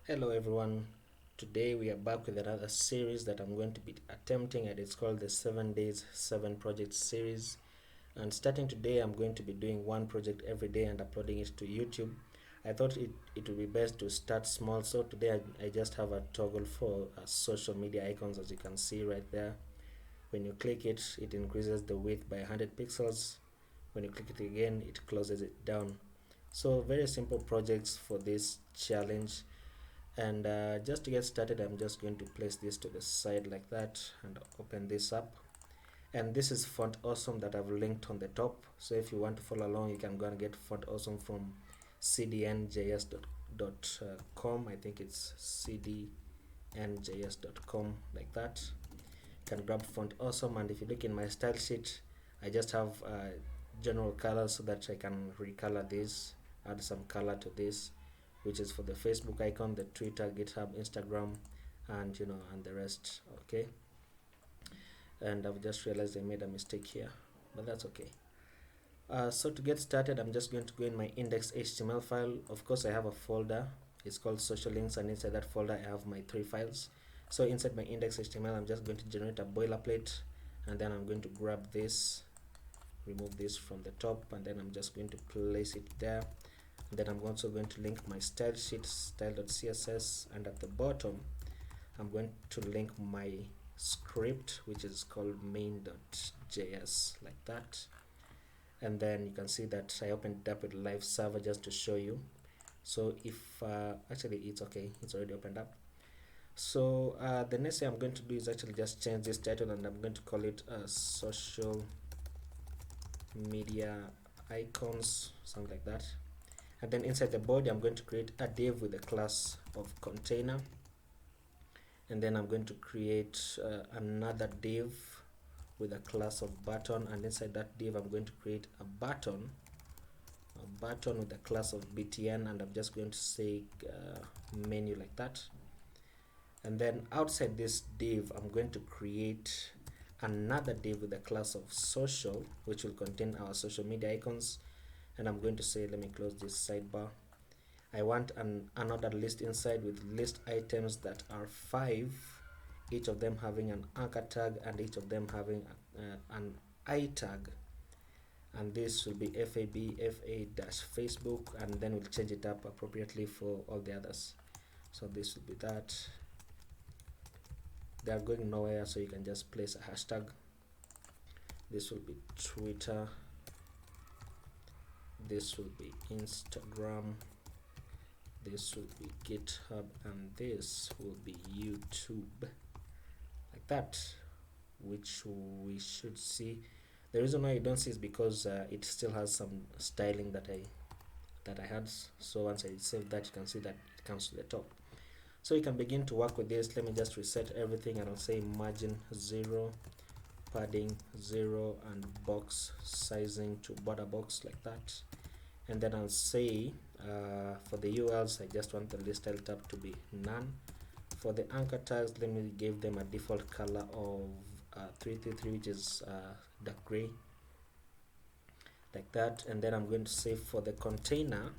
Hello everyone. Today we are back with another series that I'm going to be attempting, and it's called the 7 Days 7 Projects series. And starting today, I'm going to be doing one project every day and uploading it to YouTube. I thought it would be best to start small, so today I just have a toggle for social media icons, as you can see right there. When you click it, it increases the width by 100 pixels. When you click it again, it closes it down. So very simple projects for this challenge. And just to get started, I'm just going to place this to the side like that and open this up. And this is Font Awesome that I've linked on the top, so if you want to follow along, you can go and get Font Awesome from cdnjs.com. I think it's cdnjs.com, like that. You can grab Font Awesome, and if you look in my style sheet, I just have general colors so that I can recolor this, add some color to this, which is for the Facebook icon, the Twitter, GitHub, Instagram, and and the rest. Okay, and I've just realized I made a mistake here, but that's okay. So to get started, I'm just going to go in my index.html file. Of course, I have a folder. It's called social links, and inside that folder I have my 3 files. So inside my index.html, I'm just going to generate a boilerplate, and then I'm going to grab this, remove this from the top, and then I'm just going to place it there. And then I'm also going to link my style sheet, style.css, and at the bottom I'm going to link my script, which is called main.js, like that. And then you can see that I opened it up with live server just to show you. So if actually it's okay, it's already opened up. So the next thing I'm going to do is actually just change this title, and I'm going to call it social media icons, something like that. And then inside the body, I'm going to create a div with a class of container, and then I'm going to create another div with a class of button, and inside that div I'm going to create a button with a class of btn, and I'm just going to say menu, like that. And then outside this div I'm going to create another div with a class of social, which will contain our social media icons. And I'm going to say, let me close this sidebar. I want another list inside with list items that are 5, each of them having an anchor tag and each of them having an I tag. And this will be FAB, FA-Facebook, and then we'll change it up appropriately for all the others. So this will be that. They are going nowhere, so you can just place a hashtag. This will be Twitter. This will be Instagram. This will be GitHub, and this will be YouTube, like that, which we should see. The reason why you don't see is because it still has some styling that I had. So once I save that, you can see that it comes to the top. So you can begin to work with this. Let me just reset everything, and I'll say margin 0, padding 0, and box sizing to border box, like that. And then I'll say for the URLs, I just want the list style tab to be none. For the anchor tags, let me give them a default color of 333, which is dark gray, like that. And then I'm going to say for the container,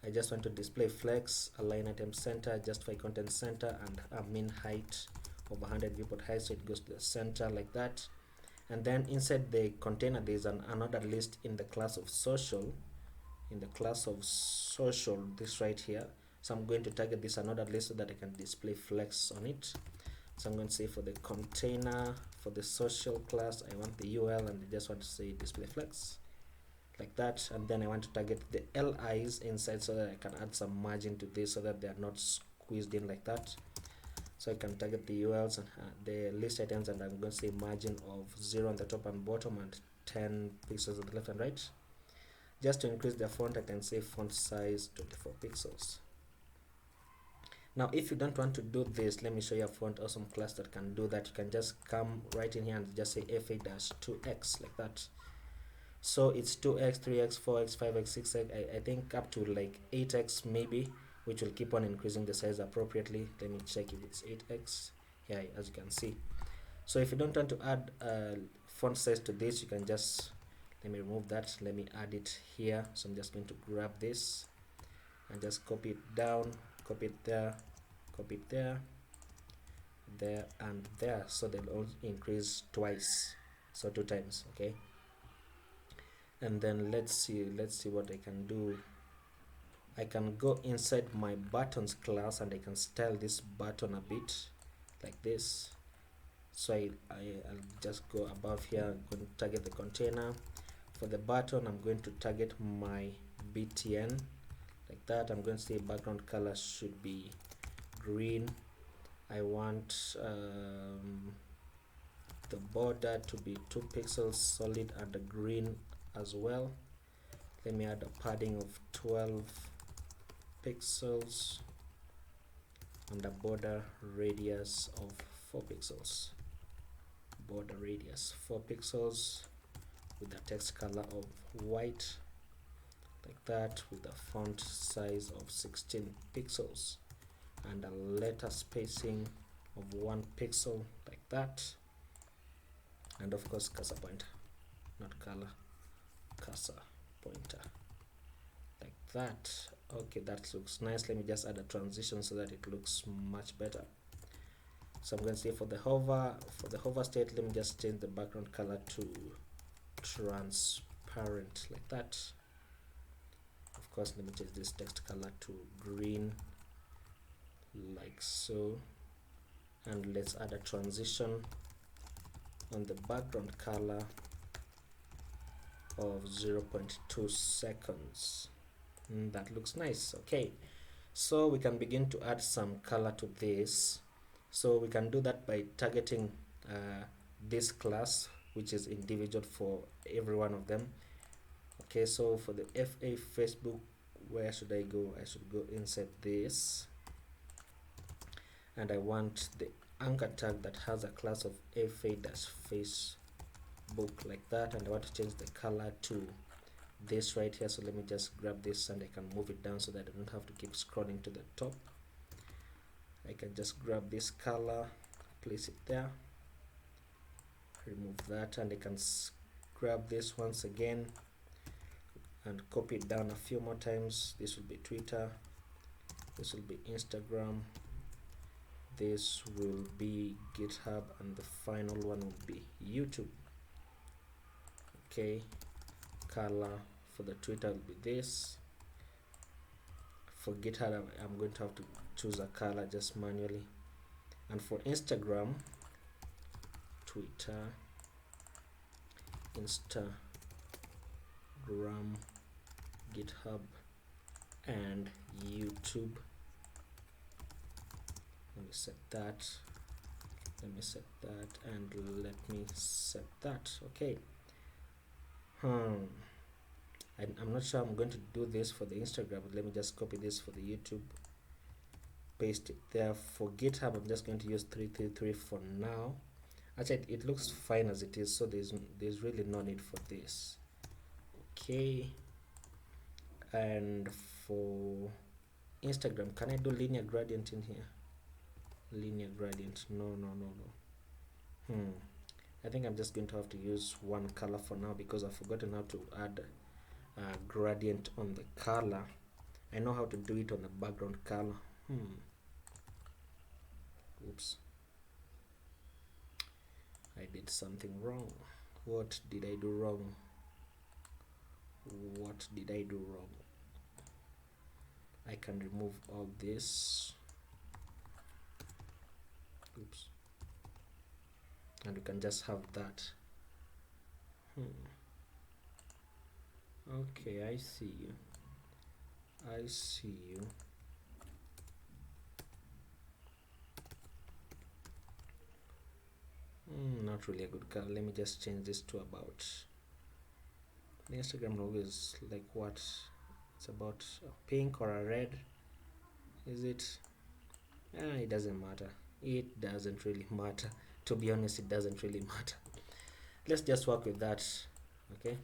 I just want to display flex, align item center, justify content center, and a min height of 100 viewport height, so it goes to the center, like that. And then inside the container, there's another list in the class of social. This right here. So I'm going to target this another list so that I can display flex on it. So I'm going to say for the container, for the social class, I want the URL, and I just want to say display flex, like that. And then I want to target the LIs inside so that I can add some margin to this so that they are not squeezed in, like that. So I can target the URLs and the list items, and I'm going to say margin of 0 on the top and bottom and 10 pixels on the left and right. Just to increase the font, I can say font size 24 pixels. Now if you don't want to do this, let me show you a Font Awesome class that can do that. You can just come right in here and just say fa-2x, like that. So it's 2x, 3x, 4x, 5x, 6x, I think up to like 8x maybe, which will keep on increasing the size appropriately. Let me check if it's 8x. Yeah, as you can see. So if you don't want to add font size to this, you can just, let me remove that, let me add it here. So I'm just going to grab this and just copy it down, copy it there, copy it there, there and there, so they'll all increase twice, so 2 times. Okay, and then let's see what I can do. I can go inside my buttons class and I can style this button a bit like this. So I'll just go above here. I'm going to target the container. For the button, I'm going to target my btn like that. I'm going to say background color should be green. I want the border to be 2 pixels solid and the green as well. Let me add a padding of 12 pixels and a border radius of 4 pixels. Border radius 4 pixels with a text color of white like that, with a font size of 16 pixels and a letter spacing of 1 pixel like that, and of course cursor pointer, not color, cursor pointer like that. Okay, that looks nice. Let me just add a transition so that it looks much better. So I'm going to say for the hover state, let me just change the background color to transparent like that. Of course, let me change this text color to green like so, and let's add a transition on the background color of 0.2 seconds. That looks nice. Okay, so we can begin to add some color to this. So we can do that by targeting this class, which is individual for every one of them. Okay, so for the FA Facebook, where should I go? I should go inside this, and I want the anchor tag that has a class of FA-Facebook like that, and I want to change the color to this right here. So let me just grab this and I can move it down so that I don't have to keep scrolling to the top. I can just grab this color, place it there, remove that, and I can grab this once again and copy it down a few more times. This will be Twitter, this will be Instagram, this will be GitHub, and the final one will be YouTube. Okay, color for the Twitter will be this. For GitHub, I'm going to have to choose a color just manually, and for Instagram, Twitter, Instagram, GitHub, and YouTube. Let me set that, let me set that, and let me set that. Okay, I'm not sure I'm going to do this for the Instagram, but let me just copy this for the YouTube, paste it there. For GitHub, I'm just going to use 333 for now. Actually, it looks fine as it is, so there's really no need for this. Okay, and for Instagram, can I do linear gradient in here? Linear gradient, no. I think I'm just going to have to use one color for now, because I've forgotten how to add gradient on the color. I know how to do it on the background color. Oops, I did something wrong. What did I do wrong? What did I do wrong? I can remove all this. Oops. And we can just have that. Okay, I see you. I see you. Not really a good color. Let me just change this to about, the Instagram logo is like what? It's about a pink or a red. Is it? It doesn't matter. It doesn't really matter. To be honest, it doesn't really matter. Let's just work with that. Okay.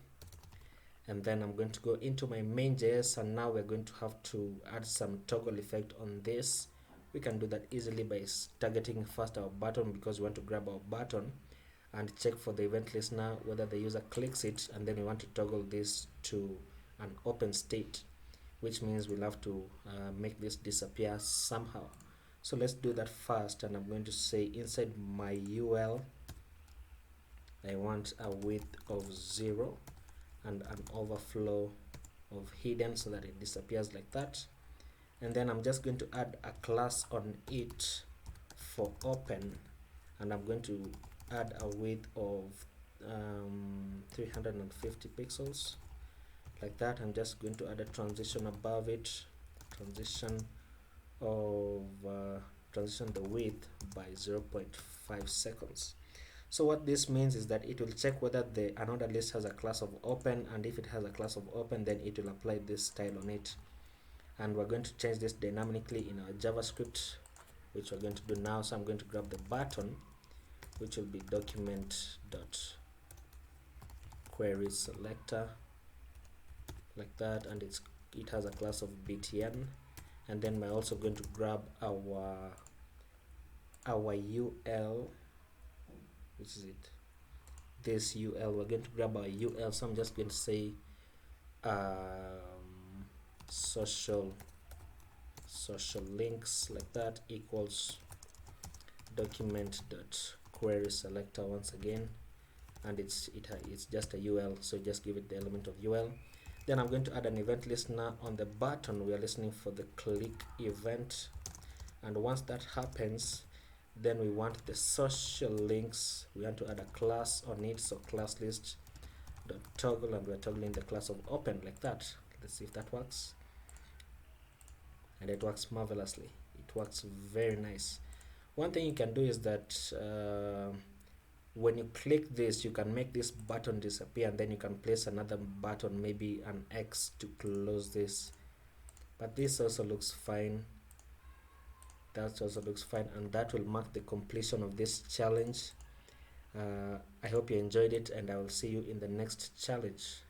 And then I'm going to go into my main.js, and now we're going to have to add some toggle effect on this. We can do that easily by targeting first our button, because we want to grab our button and check for the event listener whether the user clicks it, and then we want to toggle this to an open state. which means we'll have to make this disappear somehow. So let's do that first, and I'm going to say inside my UL I want a width of 0 and an overflow of hidden so that it disappears like that. And then I'm just going to add a class on it for open, and I'm going to add a width of 350 pixels like that. I'm just going to add a transition above it, transition of transition the width by 0.5 seconds. So what this means is that it will check whether the another list has a class of open, and if it has a class of open, then it will apply this style on it. And we're going to change this dynamically in our JavaScript, which we're going to do now. So I'm going to grab the button, which will be document dot query selector like that, and it has a class of btn. And then we're also going to grab our UL, which is it, this UL. We're going to grab our UL, so I'm just going to say social links like that equals document dot query selector once again, and it's just a UL, so just give it the element of UL. Then I'm going to add an event listener on the button. We are listening for the click event, and once that happens, then we want the social links. We want to add a class on it, so class list dot toggle, and we're toggling the class of open like that. Let's see if that works. And it works marvelously. It works very nice. One thing you can do is that when you click this, you can make this button disappear, and then you can place another button, maybe an X, to close this. But this also looks fine. That also looks fine, and that will mark the completion of this challenge. I hope you enjoyed it, and I will see you in the next challenge.